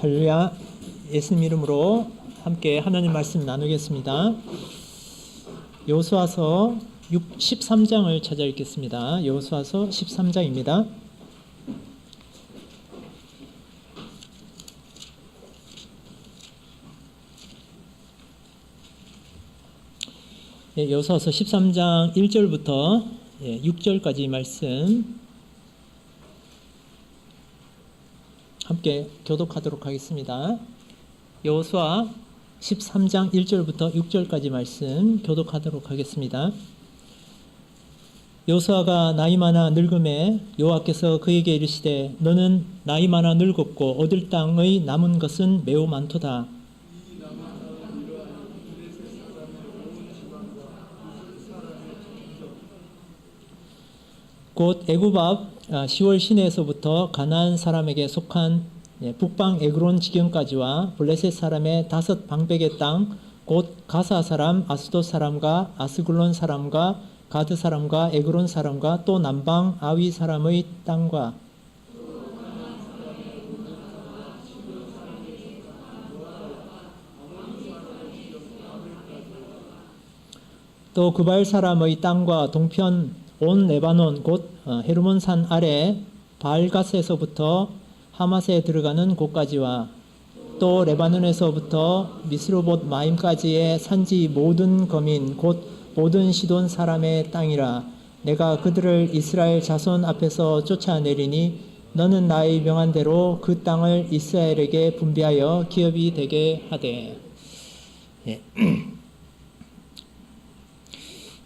할렐루야. 예수님 이름으로 함께 하나님 말씀 나누겠습니다. 여호수아서 13장을 찾아 읽겠습니다. 여호수아서 13장입니다. 여호수아서 13장 1절부터 6절까지 말씀 함께 교독하도록 하겠습니다. 여호수아 13장 1절부터 6절까지 말씀 교독하도록 하겠습니다. 여호수아가 나이 많아 늙음에 여호와께서 그에게 이르시되 너는 나이 많아 늙었고 얻을 땅의 남은 것은 매우 많도다. 곧 애굽 앞 시월 시내에서부터 가나안 사람에게 속한 북방 에그론 지경까지와 블레셋 사람의 5 방백의 땅, 곧 가사 사람, 아스돗 사람과 아스글론 사람과 가드 사람과 에그론 사람과 또 남방 아위 사람의 땅과 또 그발 사람의 땅과 동편 온 레바논 곧 헤르몬 산 아래 바알가스에서부터 하맛에 들어가는 곳까지와 또 레바논에서부터 미스로봇 마임까지의 산지 모든 거민 곧 모든 시돈 사람의 땅이라. 내가 그들을 이스라엘 자손 앞에서 쫓아내리니 너는 나의 명한 대로 그 땅을 이스라엘에게 분배하여 기업이 되게 하되.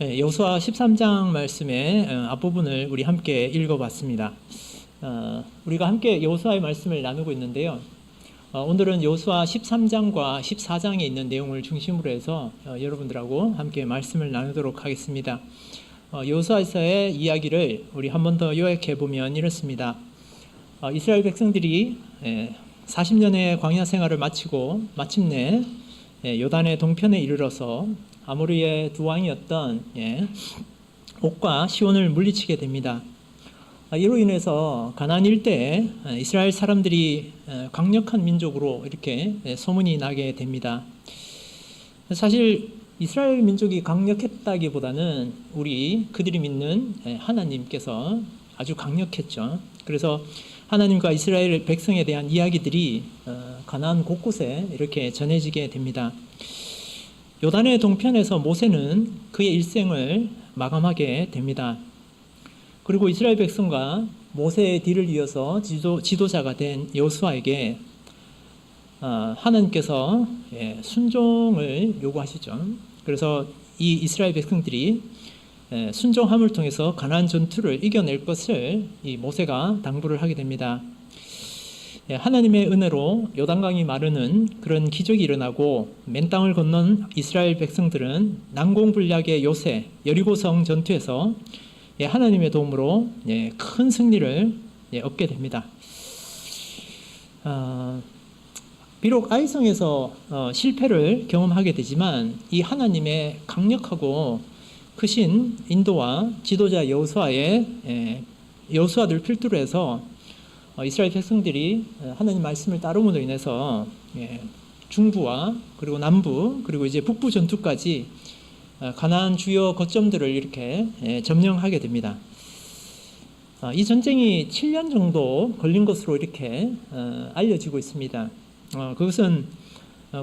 여호수아 13장 말씀의 앞부분을 우리 함께 읽어봤습니다. 우리가 함께 여호수아의 말씀을 나누고 있는데요. 오늘은 여호수아 13장과 14장에 있는 내용을 중심으로 해서 여러분들하고 함께 말씀을 나누도록 하겠습니다. 여호수아에서의 이야기를 우리 한 번 더 요약해 보면 이렇습니다. 이스라엘 백성들이 40년의 광야 생활을 마치고 마침내 요단의 동편에 이르러서 아모리의 두 왕이었던 옥과 시온을 물리치게 됩니다. 이로 인해서 가나안 일대에 이스라엘 사람들이 강력한 민족으로 이렇게 소문이 나게 됩니다. 사실 이스라엘 민족이 강력했다기보다는 그들이 믿는 하나님께서 아주 강력했죠. 그래서 하나님과 이스라엘 백성에 대한 이야기들이 가나안 곳곳에 이렇게 전해지게 됩니다. 요단의 동편에서 모세는 그의 일생을 마감하게 됩니다. 그리고 이스라엘 백성과 모세의 뒤를 이어서 지도자가 된 여호수아에게 하나님께서 순종을 요구하시죠. 그래서 이 이스라엘 백성들이 순종함을 통해서 가나안 전투를 이겨낼 것을 이 모세가 당부를 하게 됩니다. 하나님의 은혜로 요단강이 마르는 그런 기적이 일어나고 맨 땅을 건넌 이스라엘 백성들은 난공불락의 요새 여리고성 전투에서 하나님의 도움으로 큰 승리를 얻게 됩니다. 비록 아이성에서 실패를 경험하게 되지만 이 하나님의 강력하고 크신 인도와 지도자 여호수아를 필두로 해서 이스라엘 백성들이 하나님 말씀을 따름으로 인해서 중부와 그리고 남부 그리고 이제 북부 전투까지 가나안 주요 거점들을 이렇게 점령하게 됩니다. 이 전쟁이 7년 정도 걸린 것으로 이렇게 알려지고 있습니다. 그것은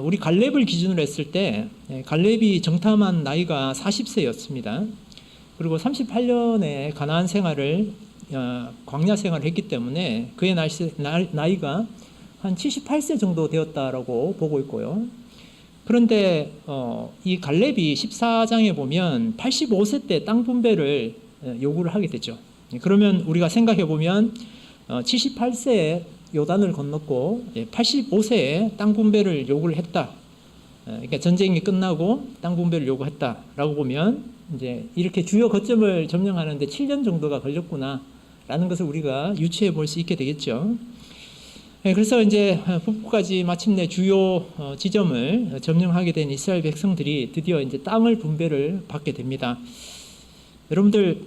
우리 갈렙을 기준으로 했을 때 갈렙이 정탐한 나이가 40세였습니다. 그리고 38년의 가나안 생활을 광야 생활을 했기 때문에 그의 나이가 한 78세 정도 되었다라고 보고 있고요. 그런데 이 갈렙이 14장에 보면 85세 때 땅 분배를 요구를 하게 되죠. 그러면 우리가 생각해 보면 78세에 요단을 건넜고 85세에 땅 분배를 요구를 했다. 그러니까 전쟁이 끝나고 땅 분배를 요구했다라고 보면 이제 이렇게 주요 거점을 점령하는데 7년 정도가 걸렸구나. 라는 것을 우리가 유추해 볼 수 있게 되겠죠. 그래서 이제 북부까지 마침내 주요 지점을 점령하게 된 이스라엘 백성들이 드디어 이제 땅을 분배를 받게 됩니다. 여러분들,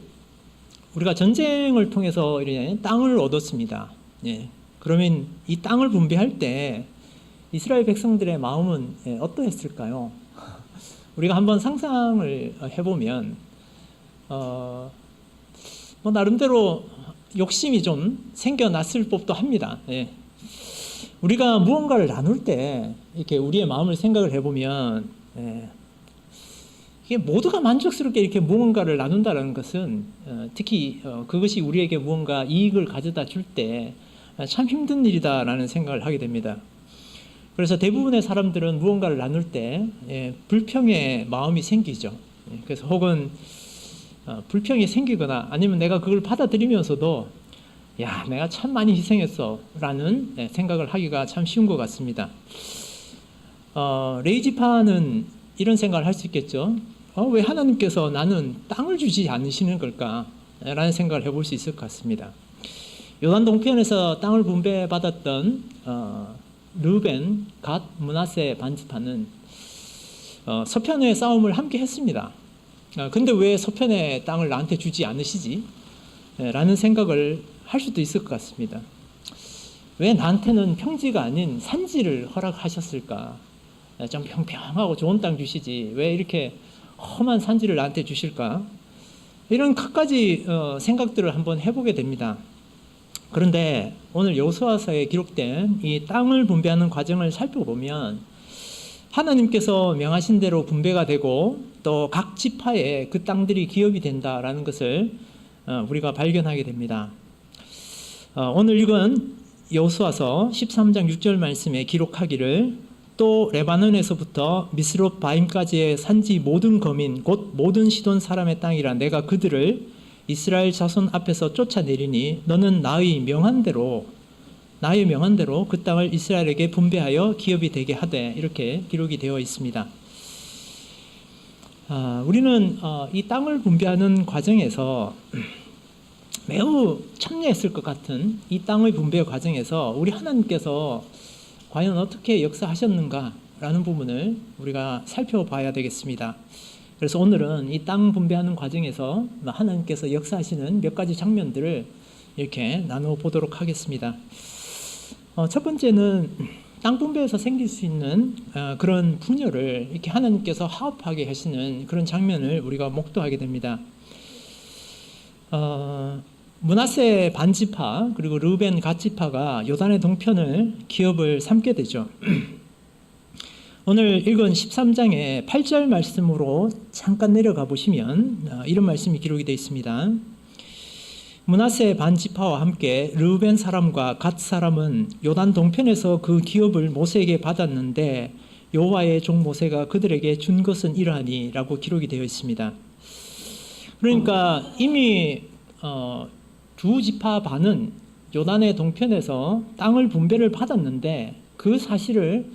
우리가 전쟁을 통해서 이렇게 땅을 얻었습니다. 그러면 이 땅을 분배할 때 이스라엘 백성들의 마음은 어떠했을까요? 우리가 한번 상상을 해보면 뭐 나름대로 욕심이 좀 생겨났을 법도 합니다. 예. 우리가 무언가를 나눌 때 이렇게 우리의 마음을 생각을 해보면 이게 모두가 만족스럽게 이렇게 무언가를 나눈다는 것은 특히 그것이 우리에게 무언가 이익을 가져다 줄 때 참 힘든 일이다라는 생각을 하게 됩니다. 그래서 대부분의 사람들은 무언가를 나눌 때 불평의 마음이 생기죠. 그래서 혹은 불평이 생기거나 아니면 내가 그걸 받아들이면서도 야, 내가 참 많이 희생했어 라는 생각을 하기가 참 쉬운 것 같습니다. 레이지파는 이런 생각을 할 수 있겠죠. 왜 하나님께서 나는 땅을 주지 않으시는 걸까? 라는 생각을 해볼 수 있을 것 같습니다. 요단 동편에서 땅을 분배받았던 르벤, 갓, 므낫세 반지파는 서편의 싸움을 함께 했습니다. 근데 왜 서편의 땅을 나한테 주지 않으시지? 라는 생각을 할 수도 있을 것 같습니다. 왜 나한테는 평지가 아닌 산지를 허락하셨을까? 좀 평평하고 좋은 땅 주시지 왜 이렇게 험한 산지를 나한테 주실까? 이런 갖가지 생각들을 한번 해보게 됩니다. 그런데 오늘 여호수아서에 기록된 이 땅을 분배하는 과정을 살펴보면 하나님께서 명하신 대로 분배가 되고 또 각 지파에 그 땅들이 기업이 된다라는 것을 우리가 발견하게 됩니다. 오늘 읽은 여호수아서 13장 6절 말씀에 기록하기를 또 레바논에서부터 미스롯 바임까지의 산지 모든 거민 곧 모든 시돈 사람의 땅이라 내가 그들을 이스라엘 자손 앞에서 쫓아내리니 너는 나의 명한 대로 그 땅을 이스라엘에게 분배하여 기업이 되게 하되 이렇게 기록이 되어 있습니다. 우리는 이 땅을 분배하는 과정에서 매우 참여했을 것 같은 이 땅의 분배 과정에서 우리 하나님께서 과연 어떻게 역사하셨는가라는 부분을 우리가 살펴봐야 되겠습니다. 그래서 오늘은 이 땅 분배하는 과정에서 하나님께서 역사하시는 몇 가지 장면들을 이렇게 나누어 보도록 하겠습니다. 첫 번째는 땅 분배에서 생길 수 있는 그런 분열을 이렇게 하나님께서 화합하게 하시는 그런 장면을 우리가 목도하게 됩니다. 므낫세 반지파 그리고 르벤 갓지파가 요단의 동편을 기업을 삼게 되죠. 오늘 읽은 13장의 8절 말씀으로 잠깐 내려가 보시면 이런 말씀이 기록이 되어 있습니다. 므낫세 반지파와 함께 르벤 사람과 갓 사람은 요단 동편에서 그 기업을 모세에게 받았는데 여호와의 종 모세가 그들에게 준 것은 이러하니 라고 기록이 되어 있습니다. 그러니까 이미 두 지파 반은 요단의 동편에서 땅을 분배를 받았는데 그 사실을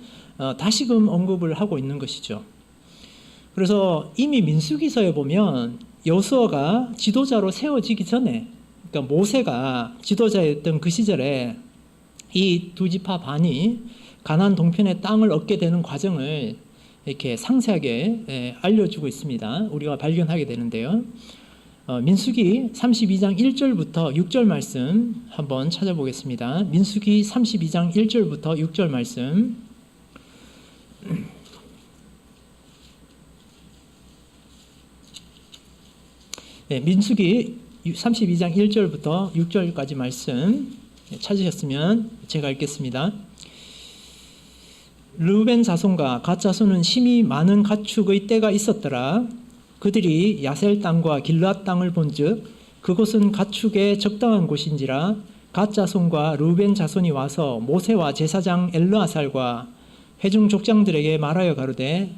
다시금 언급을 하고 있는 것이죠. 그래서 이미 민수기서에 보면 여호수아가 지도자로 세워지기 전에, 그러니까 모세가 지도자였던 그 시절에 이 두 지파 반이 가나안 동편의 땅을 얻게 되는 과정을 이렇게 상세하게 알려주고 있습니다. 우리가 발견하게 되는데요. 민수기 32장 1절부터 6절 말씀 한번 찾아보겠습니다. 민수기 32장 1절부터 6절 말씀. 네, 민수기 32장 1절부터 6절까지 말씀 찾으셨으면 제가 읽겠습니다. 르벤 자손과 갓 자손은 심히 많은 가축의 때가 있었더라. 그들이 야셀 땅과 길앗 땅을 본즉 그곳은 가축의 적당한 곳인지라. 갓 자손과 르벤 자손이 와서 모세와 제사장 엘르아살과 회중 족장들에게 말하여 가로되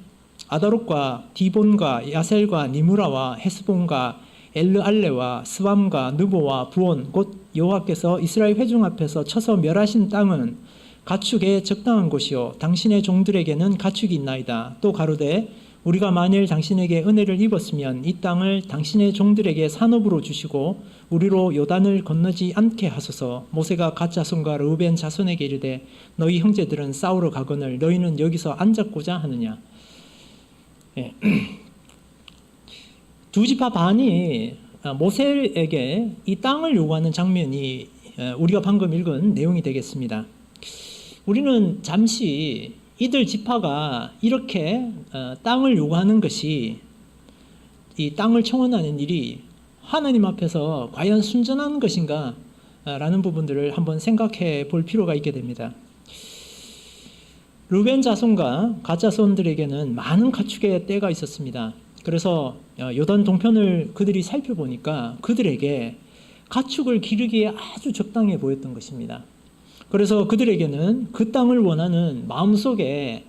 아다롯과 디본과 야셀과 니무라와 헤스본과 엘르알레와 스밤과 느보와 부온 곧 여호와께서 이스라엘 회중 앞에서 쳐서 멸하신 땅은 가축의 적당한 곳이요 당신의 종들에게는 가축이 있나이다. 또 가로되 우리가 만일 당신에게 은혜를 입었으면 이 땅을 당신의 종들에게 산업으로 주시고 우리로 요단을 건너지 않게 하소서. 모세가 갓 자손과 르벤 자손에게 이르되 너희 형제들은 싸우러 가거늘 너희는 여기서 앉았고자 하느냐. 예. 두 지파 반이 모세에게 이 땅을 요구하는 장면이 우리가 방금 읽은 내용이 되겠습니다. 우리는 잠시 이들 지파가 이렇게 땅을 요구하는 것이, 이 땅을 청원하는 일이 하나님 앞에서 과연 순전한 것인가 라는 부분들을 한번 생각해 볼 필요가 있게 됩니다. 르벤 자손과 갓 자손들에게는 많은 가축의 떼가 있었습니다. 그래서 요단 동편을 그들이 살펴보니까 그들에게 가축을 기르기에 아주 적당해 보였던 것입니다. 그래서 그들에게는 그 땅을 원하는 마음속에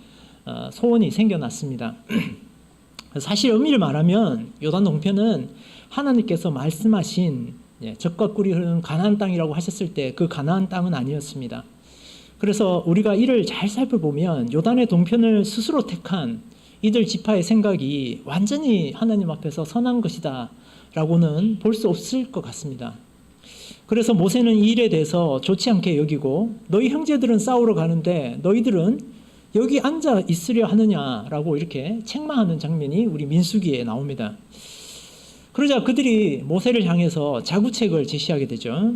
소원이 생겨났습니다. 사실 엄밀히 말하면 요단 동편은 하나님께서 말씀하신 젖과 꿀이 흐르는 가나안 땅이라고 하셨을 때 그 가나안 땅은 아니었습니다. 그래서 우리가 이를 잘 살펴보면 요단의 동편을 스스로 택한 이들 지파의 생각이 완전히 하나님 앞에서 선한 것이다 라고는 볼 수 없을 것 같습니다. 그래서 모세는 이 일에 대해서 좋지 않게 여기고, 너희 형제들은 싸우러 가는데 너희들은 여기 앉아 있으려 하느냐라고 이렇게 책망하는 장면이 우리 민수기에 나옵니다. 그러자 그들이 모세를 향해서 자구책을 제시하게 되죠.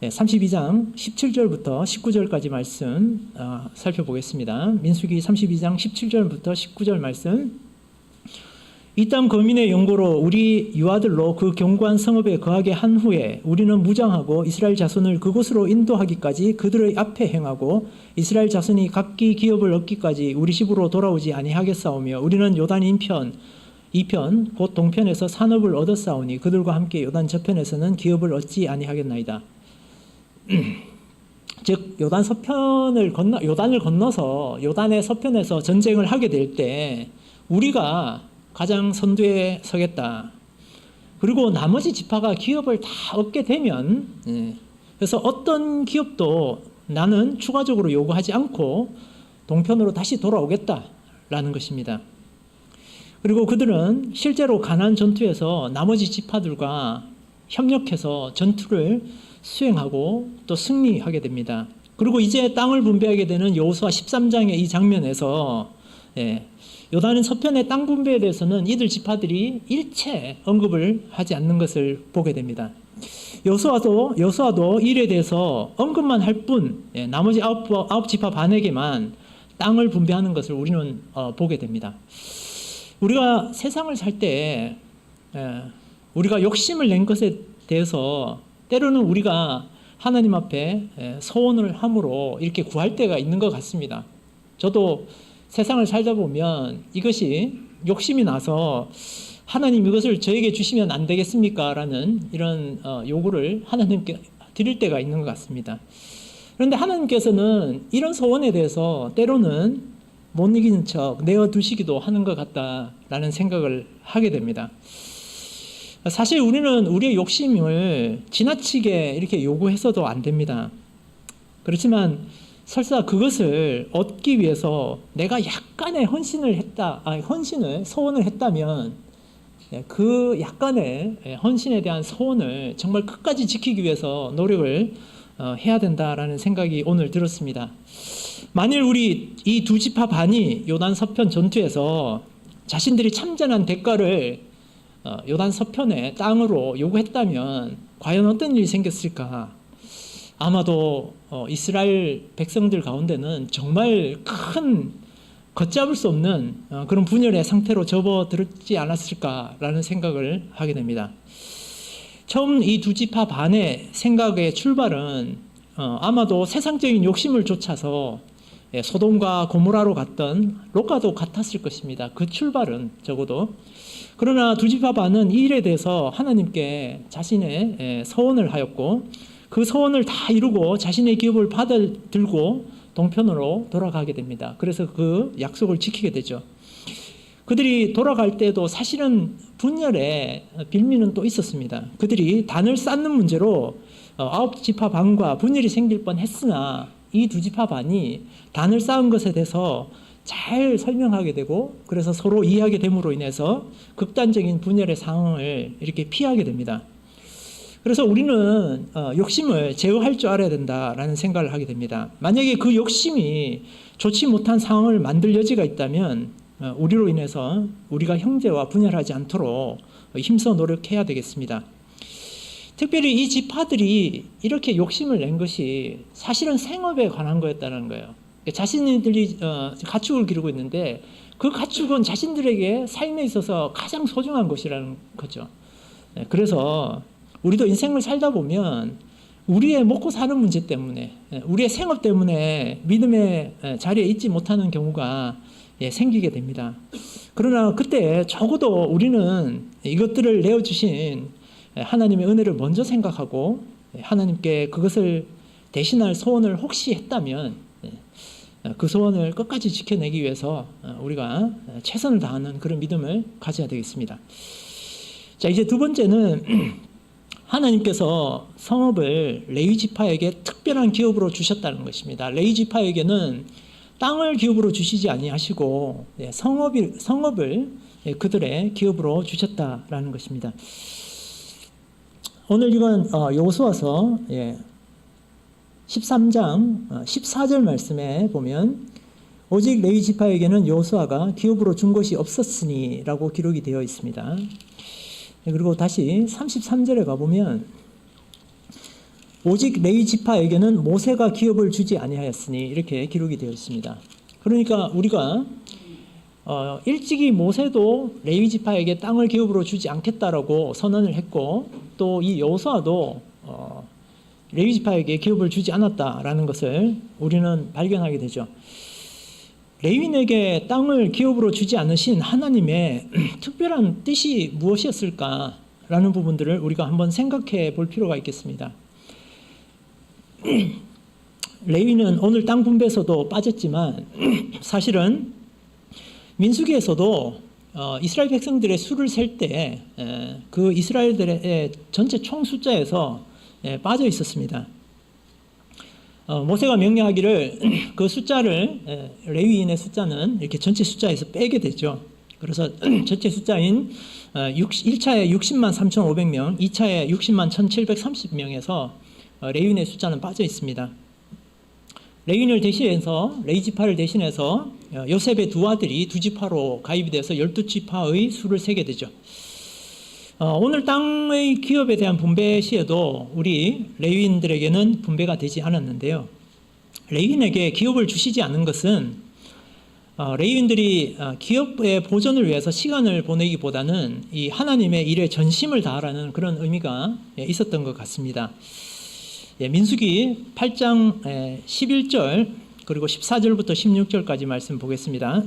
32장 17절부터 19절까지 말씀 살펴보겠습니다. 민수기 32장 17절부터 19절 말씀. 이 땅 거민의 연고로 우리 유아들로 그 견고한 성읍에 거하게 한 후에 우리는 무장하고 이스라엘 자손을 그곳으로 인도하기까지 그들의 앞에 행하고 이스라엘 자손이 각기 기업을 얻기까지 우리 집으로 돌아오지 아니하겠사오며 우리는 요단 이편 곧 동편에서 산업을 얻었사오니 그들과 함께 요단 저편에서는 기업을 얻지 아니하겠나이다. 즉 요단을 건너서 요단의 서편에서 전쟁을 하게 될 때 우리가 가장 선두에 서겠다. 그리고 나머지 지파가 기업을 다 얻게 되면, 그래서 어떤 기업도 나는 추가적으로 요구하지 않고 동편으로 다시 돌아오겠다라는 것입니다. 그리고 그들은 실제로 가나안 전투에서 나머지 지파들과 협력해서 전투를 수행하고 또 승리하게 됩니다. 그리고 이제 땅을 분배하게 되는 여호수아 13장의 이 장면에서 요단 서편의 땅 분배에 대해서는 이들 지파들이 일체 언급을 하지 않는 것을 보게 됩니다. 여호수아도 일에 대해서 언급만 할 뿐, 나머지 아홉 지파 반에게만 땅을 분배하는 것을 우리는 보게 됩니다. 우리가 세상을 살 때 우리가 욕심을 낸 것에 대해서 때로는 우리가 하나님 앞에 소원을 함으로 이렇게 구할 때가 있는 것 같습니다. 저도 세상을 살다 보면 이것이 욕심이 나서 하나님 이것을 저에게 주시면 안 되겠습니까? 라는 이런 요구를 하나님께 드릴 때가 있는 것 같습니다. 그런데 하나님께서는 이런 소원에 대해서 때로는 못 이기는 척 내어두시기도 하는 것 같다라는 생각을 하게 됩니다. 사실 우리는 우리의 욕심을 지나치게 이렇게 요구해서도 안 됩니다. 그렇지만 설사 그것을 얻기 위해서 내가 약간의 소원을 했다면 그 약간의 헌신에 대한 소원을 정말 끝까지 지키기 위해서 노력을 해야 된다라는 생각이 오늘 들었습니다. 만일 우리 이 두 지파 반이 요단 서편 전투에서 자신들이 참전한 대가를 요단 서편의 땅으로 요구했다면 과연 어떤 일이 생겼을까? 아마도 이스라엘 백성들 가운데는 정말 큰 걷잡을 수 없는 그런 분열의 상태로 접어들지 않았을까라는 생각을 하게 됩니다. 처음 이 두 지파 반의 생각의 출발은 아마도 세상적인 욕심을 쫓아서 소돔과 고모라로 갔던 롯과도 같았을 것입니다. 그 출발은 적어도. 그러나 두 지파 반은 이 일에 대해서 하나님께 자신의 서원을 하였고 그 소원을 다 이루고 자신의 기업을 받아들고 동편으로 돌아가게 됩니다. 그래서 그 약속을 지키게 되죠. 그들이 돌아갈 때도 사실은 분열의 빌미는 또 있었습니다. 그들이 단을 쌓는 문제로 아홉 지파 반과 분열이 생길 뻔했으나 이 두 지파 반이 단을 쌓은 것에 대해서 잘 설명하게 되고 그래서 서로 이해하게 됨으로 인해서 극단적인 분열의 상황을 이렇게 피하게 됩니다. 그래서 우리는 욕심을 제어할 줄 알아야 된다라는 생각을 하게 됩니다. 만약에 그 욕심이 좋지 못한 상황을 만들 여지가 있다면 우리로 인해서 우리가 형제와 분열하지 않도록 힘써 노력해야 되겠습니다. 특별히 이 지파들이 이렇게 욕심을 낸 것이 사실은 생업에 관한 거였다는 거예요. 자신들이 가축을 기르고 있는데 그 가축은 자신들에게 삶에 있어서 가장 소중한 것이라는 거죠. 그래서 우리도 인생을 살다 보면 우리의 먹고 사는 문제 때문에, 우리의 생업 때문에 믿음의 자리에 있지 못하는 경우가 생기게 됩니다. 그러나 그때 적어도 우리는 이것들을 내어주신 하나님의 은혜를 먼저 생각하고 하나님께 그것을 대신할 소원을 혹시 했다면 그 소원을 끝까지 지켜내기 위해서 우리가 최선을 다하는 그런 믿음을 가져야 되겠습니다. 자, 이제 두 번째는 하나님께서 성읍을 레위 지파에게 특별한 기업으로 주셨다는 것입니다. 레위 지파에게는 땅을 기업으로 주시지 아니하시고 성읍을 그들의 기업으로 주셨다라는 것입니다. 오늘 이건 여호수아서 13장 14절 말씀에 보면 오직 레위 지파에게는 여호수아가 기업으로 준 것이 없었으니 라고 기록이 되어 있습니다. 그리고 다시 33절에 가보면 오직 레위 지파에게는 모세가 기업을 주지 아니하였으니 이렇게 기록이 되어 있습니다. 그러니까 우리가 일찍이 모세도 레위 지파에게 땅을 기업으로 주지 않겠다라고 선언을 했고 또 이 여호수아도 레위 지파에게 기업을 주지 않았다라는 것을 우리는 발견하게 되죠. 레위인에게 땅을 기업으로 주지 않으신 하나님의 특별한 뜻이 무엇이었을까라는 부분들을 우리가 한번 생각해 볼 필요가 있겠습니다. 레위는 오늘 땅 분배에서도 빠졌지만 사실은 민수기에서도 이스라엘 백성들의 수를 셀 때 그 이스라엘들의 전체 총 숫자에서 빠져 있었습니다. 모세가 명령하기를 그 숫자를 레위인의 숫자는 이렇게 전체 숫자에서 빼게 되죠. 그래서 전체 숫자인 1차에 60만 3,500명, 2차에 60만 1,730명에서 레위인의 숫자는 빠져 있습니다. 레위인을 대신해서 레위 지파를 대신해서 요셉의 두 아들이 두 지파로 가입이 돼서 12지파의 수를 세게 되죠. 오늘 땅의 기업에 대한 분배 시에도 우리 레위인들에게는 분배가 되지 않았는데요. 레위인에게 기업을 주시지 않은 것은 레위인들이 기업의 보존을 위해서 시간을 보내기보다는 이 하나님의 일에 전심을 다하라는 그런 의미가 있었던 것 같습니다. 민수기 8장 11절 그리고 14절부터 16절까지 말씀 보겠습니다.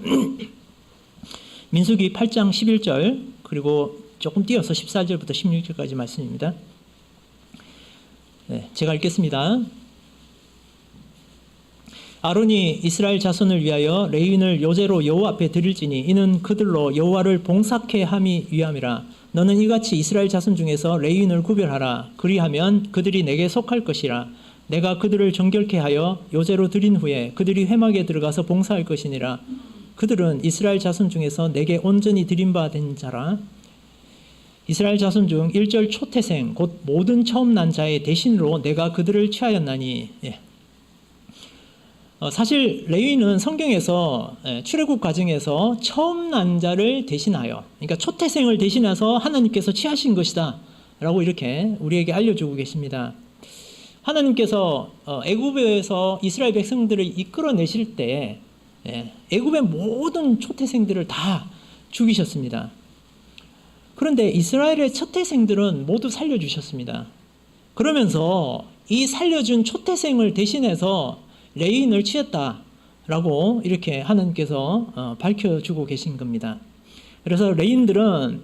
민수기 8장 11절 그리고 조금 띄어서 14절부터 16절까지 말씀입니다. 제가 읽겠습니다. 아론이 이스라엘 자손을 위하여 레위인을 요제로 여호와 앞에 드릴지니 이는 그들로 여호와를 봉사케 함이 위함이라. 너는 이같이 이스라엘 자손 중에서 레위인을 구별하라. 그리하면 그들이 내게 속할 것이라. 내가 그들을 정결케 하여 요제로 드린 후에 그들이 회막에 들어가서 봉사할 것이니라. 그들은 이스라엘 자손 중에서 내게 온전히 드림받은 자라. 이스라엘 자손 중 일절 초태생 곧 모든 처음 난 자의 대신으로 내가 그들을 취하였나니. 사실 레위인은 성경에서 출애굽 과정에서 처음 난 자를 대신하여, 그러니까 초태생을 대신해서 하나님께서 취하신 것이다 라고 이렇게 우리에게 알려주고 계십니다. 하나님께서 애굽에서 이스라엘 백성들을 이끌어내실 때 애굽의 모든 초태생들을 다 죽이셨습니다. 그런데 이스라엘의 초태생들은 모두 살려주셨습니다. 그러면서 이 살려준 초태생을 대신해서 레위인을 취했다라고 이렇게 하나님께서 밝혀주고 계신 겁니다. 그래서 레위인들은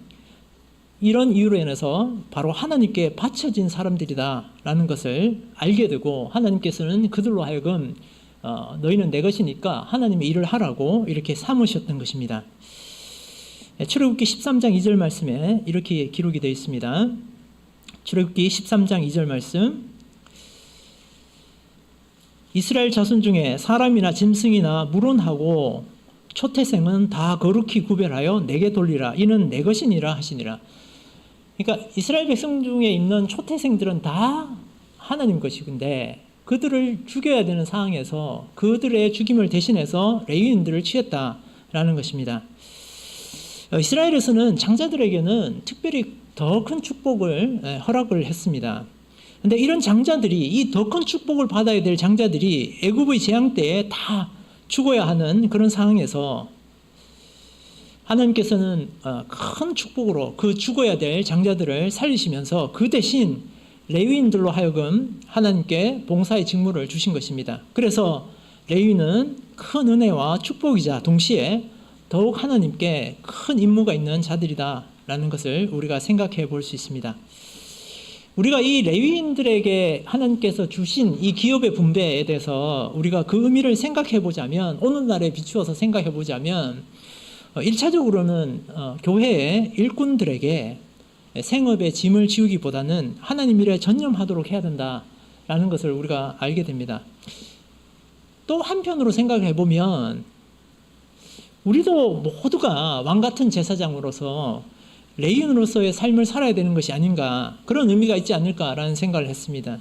이런 이유로 인해서 바로 하나님께 바쳐진 사람들이다라는 것을 알게 되고 하나님께서는 그들로 하여금 너희는 내 것이니까 하나님의 일을 하라고 이렇게 삼으셨던 것입니다. 출애굽기 13장 2절 말씀에 이렇게 기록이 되어 있습니다. 출애굽기 13장 2절 말씀. 이스라엘 자손 중에 사람이나 짐승이나 물론하고 초태생은 다 거룩히 구별하여 내게 돌리라. 이는 내 것이니라 하시니라. 그러니까 이스라엘 백성 중에 있는 초태생들은 다 하나님 것이근데 그들을 죽여야 되는 상황에서 그들의 죽임을 대신해서 레위인들을 취했다라는 것입니다. 이스라엘에서는 장자들에게는 특별히 더 큰 축복을 허락을 했습니다. 근데 이런 장자들이, 이 더 큰 축복을 받아야 될 장자들이 애굽의 재앙 때에 다 죽어야 하는 그런 상황에서 하나님께서는 큰 축복으로 그 죽어야 될 장자들을 살리시면서 그 대신 레위인들로 하여금 하나님께 봉사의 직무를 주신 것입니다. 그래서 레위는 큰 은혜와 축복이자 동시에 더욱 하나님께 큰 임무가 있는 자들이다라는 것을 우리가 생각해 볼 수 있습니다. 우리가 이 레위인들에게 하나님께서 주신 이 기업의 분배에 대해서 우리가 그 의미를 생각해 보자면, 오늘날에 비추어서 생각해 보자면 1차적으로는 교회의 일꾼들에게 생업의 짐을 지우기보다는 하나님 일에 전념하도록 해야 된다라는 것을 우리가 알게 됩니다. 또 한편으로 생각해 보면 우리도 모두가 왕같은 제사장으로서 레위인으로서의 삶을 살아야 되는 것이 아닌가, 그런 의미가 있지 않을까라는 생각을 했습니다.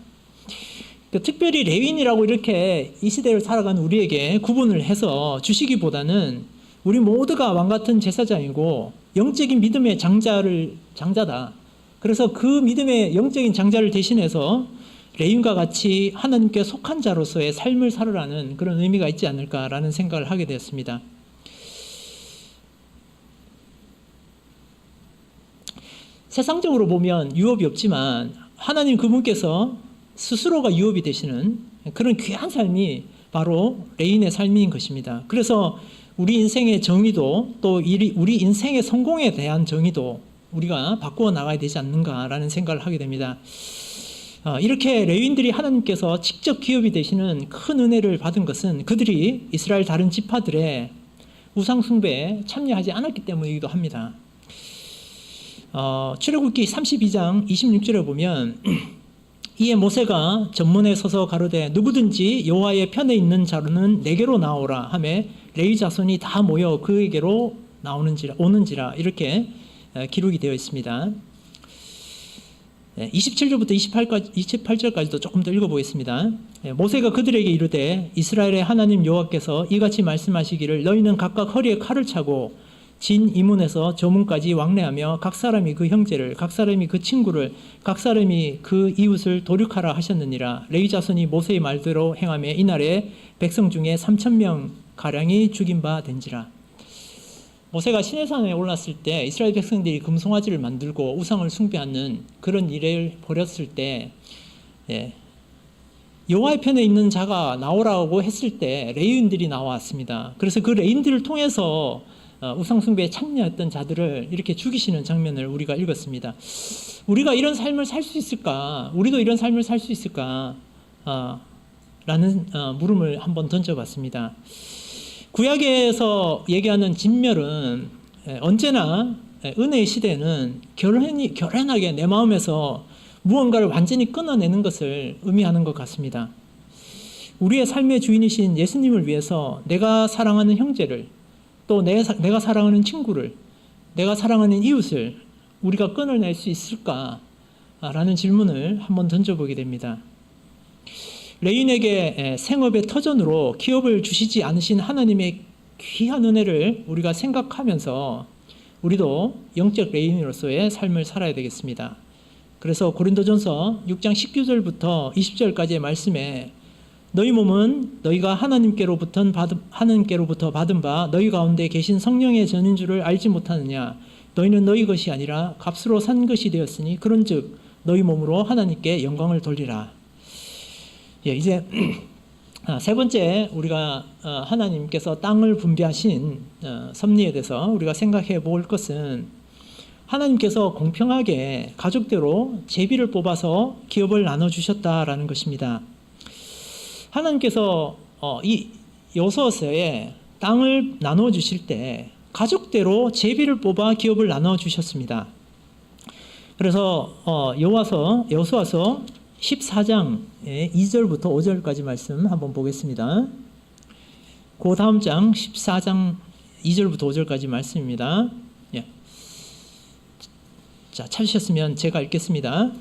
특별히 레위인이라고 이렇게 이 시대를 살아가는 우리에게 구분을 해서 주시기보다는 우리 모두가 왕같은 제사장이고 영적인 믿음의 장자다. 그래서 그 믿음의 영적인 장자를 대신해서 레위인과 같이 하나님께 속한 자로서의 삶을 살아라는 그런 의미가 있지 않을까라는 생각을 하게 되었습니다. 세상적으로 보면 유업이 없지만 하나님 그분께서 스스로가 유업이 되시는 그런 귀한 삶이 바로 레위인의 삶인 것입니다. 그래서 우리 인생의 정의도, 또 우리 인생의 성공에 대한 정의도 우리가 바꾸어 나가야 되지 않는가라는 생각을 하게 됩니다. 이렇게 레위인들이 하나님께서 직접 기업이 되시는 큰 은혜를 받은 것은 그들이 이스라엘 다른 지파들의 우상 숭배에 참여하지 않았기 때문이기도 합니다. 출애굽기 32장 26절에 보면 이에 모세가 전문에 서서 가로되 누구든지 여호와의 편에 있는 자로는 내게로 나오라 하매 레위 자손이 다 모여 그에게로 오는지라 이렇게 기록이 되어 있습니다. 27절부터 28절까지도 조금 더 읽어보겠습니다. 모세가 그들에게 이르되 이스라엘의 하나님 여호와께서 이같이 말씀하시기를 너희는 각각 허리에 칼을 차고 진 이문에서 저 문까지 왕래하며 각 사람이 그 형제를, 각 사람이 그 친구를, 각 사람이 그 이웃을 도륙하라 하셨느니라. 레위 자손이 모세의 말대로 행하며 이날에 백성 중에 3,000명 가량이 죽인 바 된지라. 모세가 시내산에 올랐을 때 이스라엘 백성들이 금송아지를 만들고 우상을 숭배하는 그런 일을 벌였을 때 여호와의 편에 있는 자가 나오라고 했을 때 레위인들이 나왔습니다. 그래서 그 레위인들을 통해서 우상 숭배에 참여했던 자들을 이렇게 죽이시는 장면을 우리가 읽었습니다. 우리가 이런 삶을 살 수 있을까? 우리도 이런 삶을 살 수 있을까? 라는 물음을 한번 던져봤습니다. 구약에서 얘기하는 진멸은 언제나 은혜의 시대에는 결연하게 내 마음에서 무언가를 완전히 끊어내는 것을 의미하는 것 같습니다. 우리의 삶의 주인이신 예수님을 위해서 내가 사랑하는 형제를, 또 내가 사랑하는 친구를, 내가 사랑하는 이웃을 우리가 끊어낼 수 있을까라는 질문을 한번 던져보게 됩니다. 레위인에게 생업의 터전으로 기업을 주시지 않으신 하나님의 귀한 은혜를 우리가 생각하면서 우리도 영적 레위인으로서의 삶을 살아야 되겠습니다. 그래서 고린도전서 6장 19절부터 20절까지의 말씀에 너희 몸은 너희가 하나님께로부터 받은 바 너희 가운데 계신 성령의 전인 줄을 알지 못하느냐. 너희는 너희 것이 아니라 값으로 산 것이 되었으니 그런즉 너희 몸으로 하나님께 영광을 돌리라. 이제 세 번째 우리가 하나님께서 땅을 분배하신 섭리에 대해서 우리가 생각해 볼 것은 하나님께서 공평하게 가족대로 제비를 뽑아서 기업을 나눠주셨다라는 것입니다. 하나님께서 이 여호수아서에 땅을 나눠주실 때 가족대로 제비를 뽑아 기업을 나눠주셨습니다. 그래서 여호수아서 14장 2절부터 5절까지 말씀 한번 보겠습니다. 그 다음 장 14장 2절부터 5절까지 말씀입니다. 자, 찾으셨으면 제가 읽겠습니다.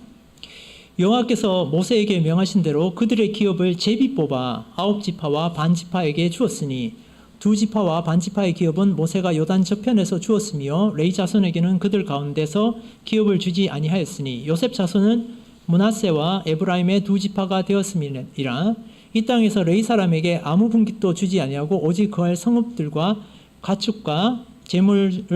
여호와께서 모세에게 명하신 대로 그들의 기업을 제비 뽑아 9지파와 반지파에게 주었으니 두 지파와 반 지파의 기업은 모세가 요단 저편에서 주었으며 레위 자손에게는 그들 가운데서 기업을 주지 아니하였으니 요셉 자손은 므낫세와 에브라임의 두 지파가 되었음이라. 이 땅에서 레위 사람에게 아무 분깃도 주지 아니하고 오직 그할 성읍들과 가축과 재물을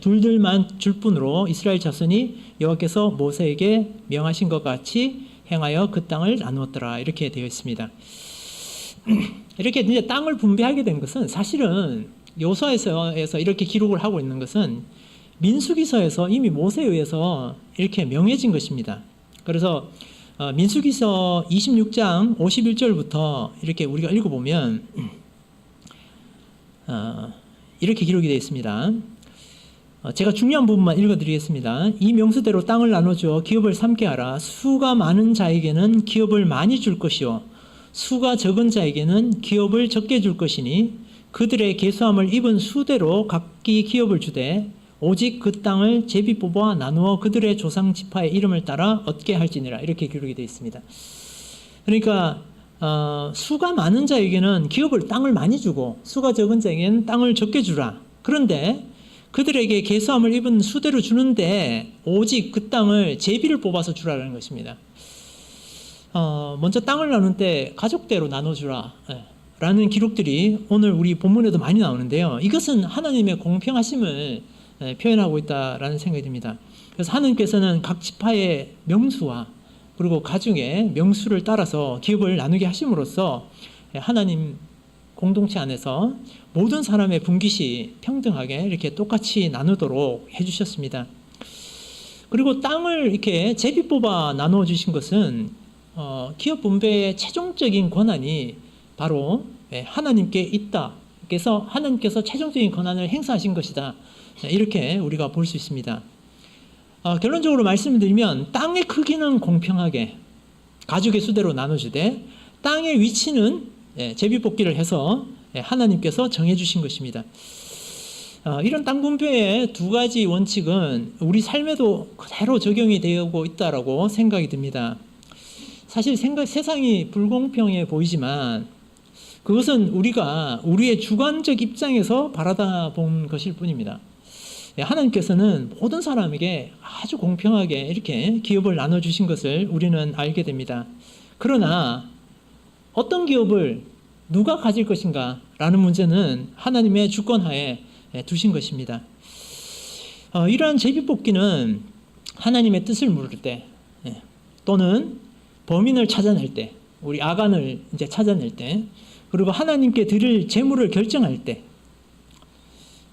둘들만 줄 뿐으로 이스라엘 자손이 여호와께서 모세에게 명하신 것 같이 행하여 그 땅을 나누었더라. 이렇게 되어 있습니다. 이렇게 이제 땅을 분배하게 된 것은 사실은 여호수아에서 이렇게 기록을 하고 있는 것은 민수기서에서 이미 모세에 의해서 이렇게 명해진 것입니다. 그래서 민수기서 26장 51절부터 이렇게 우리가 읽어보면 이렇게 기록이 되어 있습니다. 제가 중요한 부분만 읽어드리겠습니다. 이 명수대로 땅을 나눠주어 기업을 삼게 하라. 수가 많은 자에게는 기업을 많이 줄 것이요 수가 적은 자에게는 기업을 적게 줄 것이니 그들의 계수함을 입은 수대로 각기 기업을 주되 오직 그 땅을 제비 뽑아 나누어 그들의 조상 지파의 이름을 따라 얻게 할지니라. 이렇게 기록이 되어 있습니다. 그러니까 수가 많은 자에게는 기업을 땅을 많이 주고 수가 적은 자에게는 땅을 적게 주라. 그런데 그들에게 계수함을 입은 수대로 주는데 오직 그 땅을 제비를 뽑아서 주라는 것입니다. 먼저 땅을 나눌 때 가족대로 나눠주라 라는 기록들이 오늘 우리 본문에도 많이 나오는데요. 이것은 하나님의 공평하심을 표현하고 있다라는 생각이 듭니다. 그래서 하나님께서는 각 지파의 명수와 그리고 가중의 명수를 따라서 기업을 나누게 하심으로써 하나님 공동체 안에서 모든 사람의 분깃이 평등하게 이렇게 똑같이 나누도록 해주셨습니다. 그리고 땅을 이렇게 제비 뽑아 나누어 주신 것은 기업 분배의 최종적인 권한이 바로 하나님께 있다. 그래서 하나님께서 최종적인 권한을 행사하신 것이다. 이렇게 우리가 볼 수 있습니다. 결론적으로 말씀드리면 땅의 크기는 공평하게 가족의 수대로 나눠주되 땅의 위치는 제비뽑기를 해서 하나님께서 정해주신 것입니다. 이런 땅 분배의 두 가지 원칙은 우리 삶에도 그대로 적용이 되고 있다고 생각이 듭니다. 사실 세상이 불공평해 보이지만 그것은 우리가 우리의 주관적 입장에서 바라다 본 것일 뿐입니다. 하나님께서는 모든 사람에게 아주 공평하게 이렇게 기업을 나눠주신 것을 우리는 알게 됩니다. 그러나 어떤 기업을 누가 가질 것인가 라는 문제는 하나님의 주권하에 두신 것입니다. 이러한 제비뽑기는 하나님의 뜻을 물을 때 또는 범인을 찾아낼 때, 우리 아간을 이제 찾아낼 때, 그리고 하나님께 드릴 제물을 결정할 때,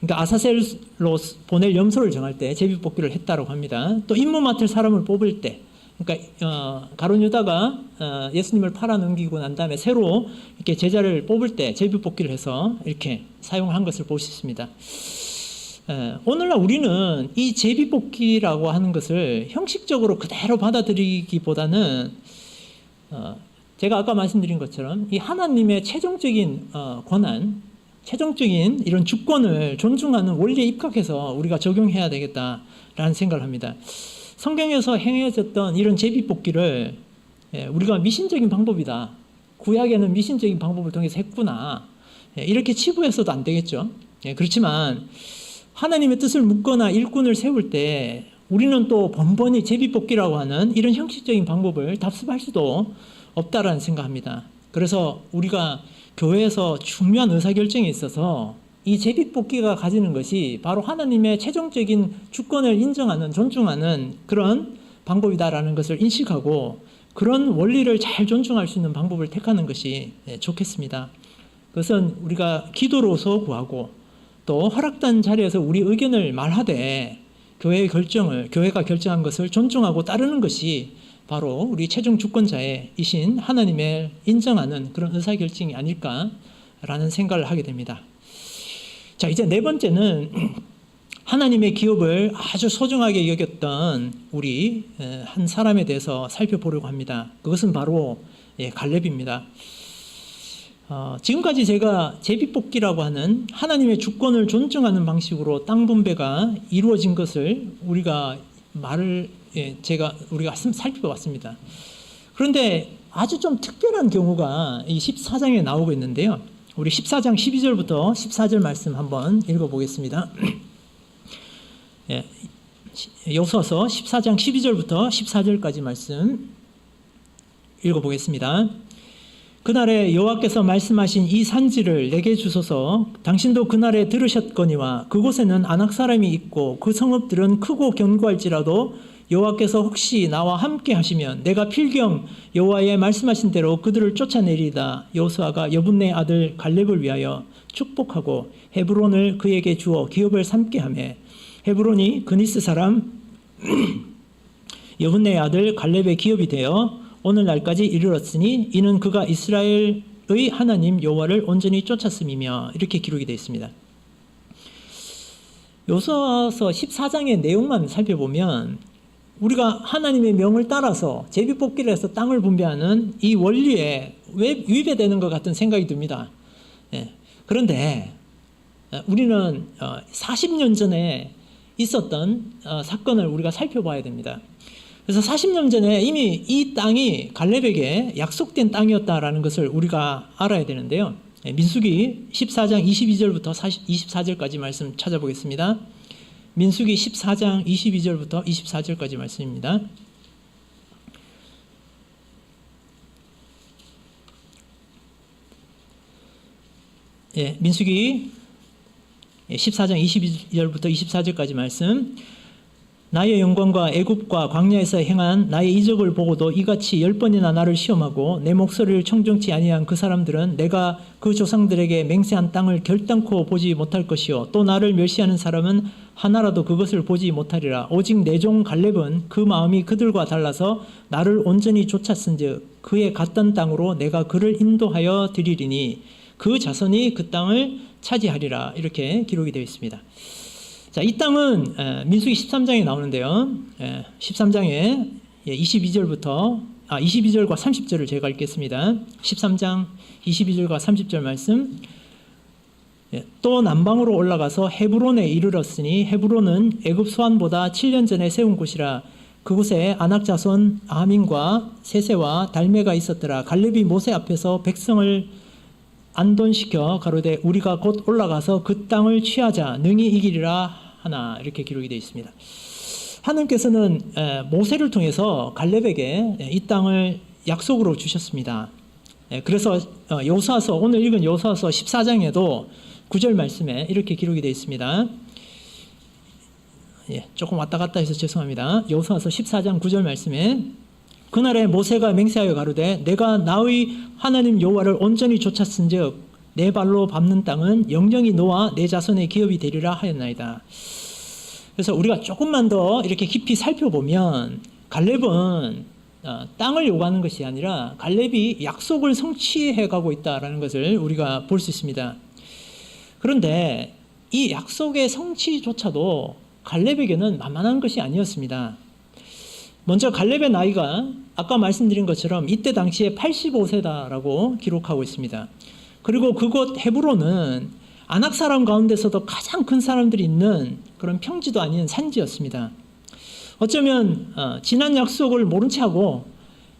그러니까 아사셀로 보낼 염소를 정할 때 제비뽑기를 했다고 합니다. 또 임무 맡을 사람을 뽑을 때, 그러니까 가룟 유다가 예수님을 팔아 넘기고 난 다음에 새로 이렇게 제자를 뽑을 때 제비뽑기를 해서 이렇게 사용한 것을 볼 수 있습니다. 오늘날 우리는 이 제비뽑기라고 하는 것을 형식적으로 그대로 받아들이기보다는 제가 아까 말씀드린 것처럼 이 하나님의 최종적인 권한, 최종적인 이런 주권을 존중하는 원리에 입각해서 우리가 적용해야 되겠다라는 생각을 합니다. 성경에서 행해졌던 이런 제비뽑기를 우리가 미신적인 방법이다. 구약에는 미신적인 방법을 통해서 했구나. 이렇게 치부해서도 안 되겠죠. 그렇지만 하나님의 뜻을 묻거나 일꾼을 세울 때 우리는 또 번번이 제비뽑기라고 하는 이런 형식적인 방법을 답습할 수도 없다라는 생각합니다. 그래서 우리가 교회에서 중요한 의사결정에 있어서 이 제비뽑기가 가지는 것이 바로 하나님의 최종적인 주권을 인정하는, 존중하는 그런 방법이다라는 것을 인식하고 그런 원리를 잘 존중할 수 있는 방법을 택하는 것이 좋겠습니다. 그것은 우리가 기도로서 구하고 또 허락된 자리에서 우리 의견을 말하되 교회가 결정한 것을 존중하고 따르는 것이 바로 우리 최종 주권자이신 하나님의 인정하는 그런 의사결정이 아닐까라는 생각을 하게 됩니다. 자, 이제 네 번째는 하나님의 기업을 아주 소중하게 여겼던 우리 한 사람에 대해서 살펴보려고 합니다. 그것은 바로 갈렙입니다. 지금까지 제가 제비뽑기라고 하는 하나님의 주권을 존중하는 방식으로 땅 분배가 이루어진 것을 우리가 살펴봤습니다. 그런데 아주 좀 특별한 경우가 이 14장에 나오고 있는데요. 우리 14장 12절부터 14절 말씀 한번 읽어보겠습니다. 예, 여호수아서 14장 12절부터 14절까지 말씀 읽어보겠습니다. 그날에 여호와께서 말씀하신 이 산지를 내게 주소서. 당신도 그날에 들으셨거니와 그곳에는 아낙 사람이 있고 그 성읍들은 크고 견고할지라도 여호와께서 혹시 나와 함께 하시면 내가 필경 여호와의 말씀하신 대로 그들을 쫓아내리이다. 여호수아가 여분네 아들 갈렙을 위하여 축복하고 헤브론을 그에게 주어 기업을 삼게 하매 헤브론이 그니스 사람 여분네 아들 갈렙의 기업이 되어 오늘날까지 이르렀으니 이는 그가 이스라엘의 하나님 여호와를 온전히 쫓았음이며 이렇게 기록이 되어 있습니다. 여호수아서 14장의 내용만 살펴보면 우리가 하나님의 명을 따라서 제비뽑기를 해서 땅을 분배하는 이 원리에 왜 위배되는 것 같은 생각이 듭니다. 그런데 우리는 40년 전에 있었던 사건을 우리가 살펴봐야 됩니다. 그래서 40년 전에 이미 이 땅이 갈렙에게 약속된 땅이었다라는 것을 우리가 알아야 되는데요. 민수기 14장 22절부터 24절까지 말씀 찾아보겠습니다. 민수기 14장 22절부터 24절까지 말씀입니다. 예, 민수기 14장 22절부터 24절까지 말씀. 나의 영광과 애굽과 광야에서 행한 나의 이적을 보고도 이같이 10번이나 나를 시험하고 내 목소리를 청종치 아니한 그 사람들은 내가 그 조상들에게 맹세한 땅을 결단코 보지 못할 것이요 또 나를 멸시하는 사람은 하나라도 그것을 보지 못하리라. 오직 내 종 갈렙은 그 마음이 그들과 달라서 나를 온전히 쫓았은즉 그의 갔던 땅으로 내가 그를 인도하여 드리리니 그 자손이 그 땅을 차지하리라. 이렇게 기록이 되어 있습니다. 자, 이 땅은 민수기 13장에 나오는데요. 13장에 22절과 30절을 제가 읽겠습니다. 13장 22절과 30절 말씀. 또 남방으로 올라가서 헤브론에 이르렀으니 헤브론은 애굽 소안보다 7년 전에 세운 곳이라. 그곳에 아낙 자손 아민과 세세와 달메가 있었더라. 갈렙이 모세 앞에서 백성을 안돈시켜 가로되 우리가 곧 올라가서 그 땅을 취하자 능히 이기리라 하나. 이렇게 기록이 되어 있습니다. 하나님께서는 모세를 통해서 갈렙에게 이 땅을 약속으로 주셨습니다. 그래서 여호수아서 오늘 읽은 여호수아서 14장에도 9절 말씀에 이렇게 기록이 되어 있습니다. 조금 왔다 갔다 해서 죄송합니다. 여호수아서 14장 9절 말씀에 그날에 모세가 맹세하여 가로되 내가 나의 하나님 여호와를 온전히 쫓았은즉 내 발로 밟는 땅은 영영이 너와 내 자손의 기업이 되리라 하였나이다. 그래서 우리가 조금만 더 이렇게 깊이 살펴보면 갈렙은 땅을 요구하는 것이 아니라 갈렙이 약속을 성취해 가고 있다는 것을 우리가 볼 수 있습니다. 그런데 이 약속의 성취조차도 갈렙에게는 만만한 것이 아니었습니다. 먼저 갈렙의 나이가 아까 말씀드린 것처럼 이때 당시에 85세다라고 기록하고 있습니다. 그리고 그곳 헤브론은 아낙 사람 가운데서도 가장 큰 사람들이 있는 그런 평지도 아닌 산지였습니다. 어쩌면 지난 약속을 모른 채 하고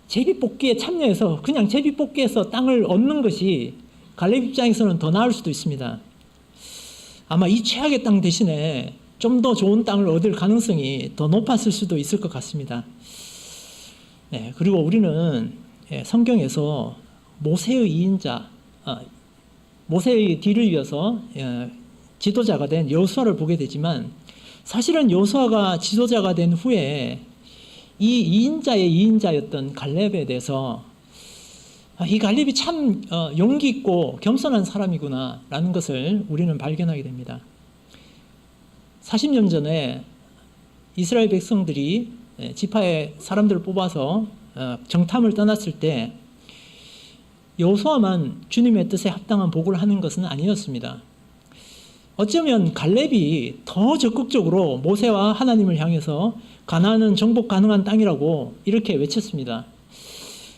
제비뽑기에 참여해서 그냥 제비뽑기에서 땅을 얻는 것이 갈렙 입장에서는 더 나을 수도 있습니다. 아마 이 최악의 땅 대신에 좀 더 좋은 땅을 얻을 가능성이 더 높았을 수도 있을 것 같습니다. 그리고 우리는 성경에서 모세의 2인자 모세의 뒤를 이어서 지도자가 된 여호수아를 보게 되지만 사실은 여호수아가 지도자가 된 후에 이 2인자의 2인자였던 갈렙에 대해서 이 갈렙이 참 용기 있고 겸손한 사람이구나 라는 것을 우리는 발견하게 됩니다. 40년 전에 이스라엘 백성들이 지파의 사람들을 뽑아서 정탐을 떠났을 때 여호수아만 주님의 뜻에 합당한 보고를 하는 것은 아니었습니다. 어쩌면 갈렙이 더 적극적으로 모세와 하나님을 향해서 가나안은 정복 가능한 땅이라고 이렇게 외쳤습니다.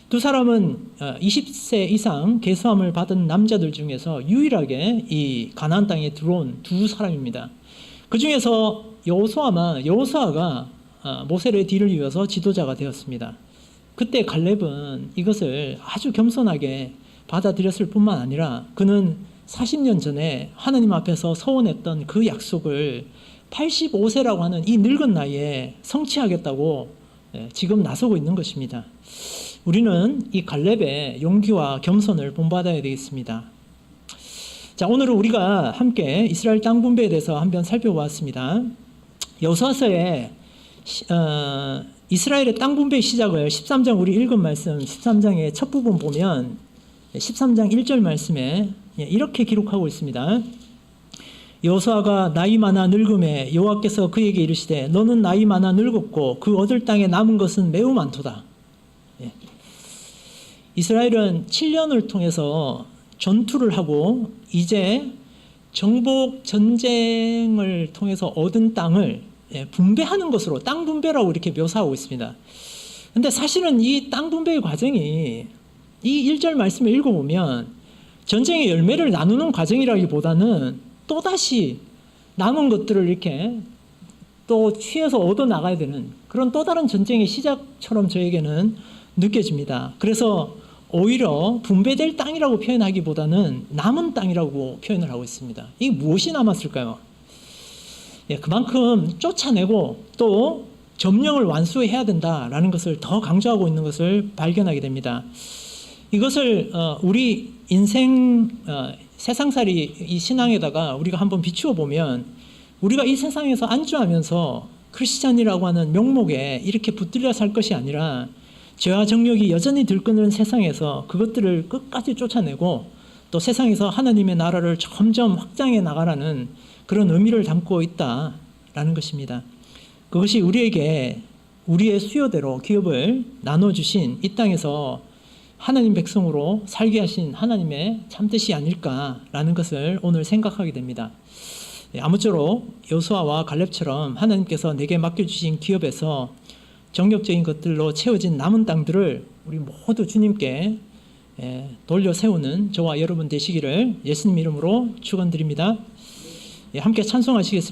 두 사람은 20세 이상 계수함을 받은 남자들 중에서 유일하게 이 가나안 땅에 들어온 두 사람입니다. 그 중에서 여호수아가 모세의 뒤를 이어서 지도자가 되었습니다. 그때 갈렙은 이것을 아주 겸손하게 받아들였을 뿐만 아니라 그는 40년 전에 하나님 앞에서 서원했던 그 약속을 85세라고 하는 이 늙은 나이에 성취하겠다고 지금 나서고 있는 것입니다. 우리는 이 갈렙의 용기와 겸손을 본받아야 되겠습니다. 자, 오늘은 우리가 함께 이스라엘 땅 분배에 대해서 한번 살펴보았습니다. 여호수아서에 이스라엘의 땅 분배의 시작을 13장 우리 읽은 말씀 13장의 첫 부분 보면 13장 1절 말씀에 이렇게 기록하고 있습니다. 여호수아가 나이 많아 늙음에 여호와께서 그에게 이르시되 너는 나이 많아 늙었고 그 얻을 땅에 남은 것은 매우 많도다. 이스라엘은 7년을 통해서 전투를 하고 이제 정복 전쟁을 통해서 얻은 땅을 분배하는 것으로 땅 분배라고 이렇게 묘사하고 있습니다. 근데 사실은 이 땅 분배의 과정이 이 1절 말씀을 읽어보면 전쟁의 열매를 나누는 과정이라기보다는 또다시 남은 것들을 이렇게 또 취해서 얻어 나가야 되는 그런 또 다른 전쟁의 시작처럼 저에게는 느껴집니다. 그래서 오히려 분배될 땅이라고 표현하기보다는 남은 땅이라고 표현을 하고 있습니다. 이게 무엇이 남았을까요? 그만큼 쫓아내고 또 점령을 완수해야 된다라는 것을 더 강조하고 있는 것을 발견하게 됩니다. 이것을 우리 인생 세상살이 이 신앙에다가 우리가 한번 비추어 보면 우리가 이 세상에서 안주하면서 크리스찬이라고 하는 명목에 이렇게 붙들려 살 것이 아니라 죄와 정욕이 여전히 들끓는 세상에서 그것들을 끝까지 쫓아내고 또 세상에서 하나님의 나라를 점점 확장해 나가라는 그런 의미를 담고 있다라는 것입니다. 그것이 우리에게 우리의 수요대로 기업을 나눠주신 이 땅에서 하나님 백성으로 살게 하신 하나님의 참뜻이 아닐까라는 것을 오늘 생각하게 됩니다. 아무쪼록 여호수아와 갈렙처럼 하나님께서 내게 맡겨주신 기업에서 정욕적인 것들로 채워진 남은 땅들을 우리 모두 주님께 돌려 세우는 저와 여러분 되시기를 예수님 이름으로 축원드립니다. 함께 찬송하시겠습니다.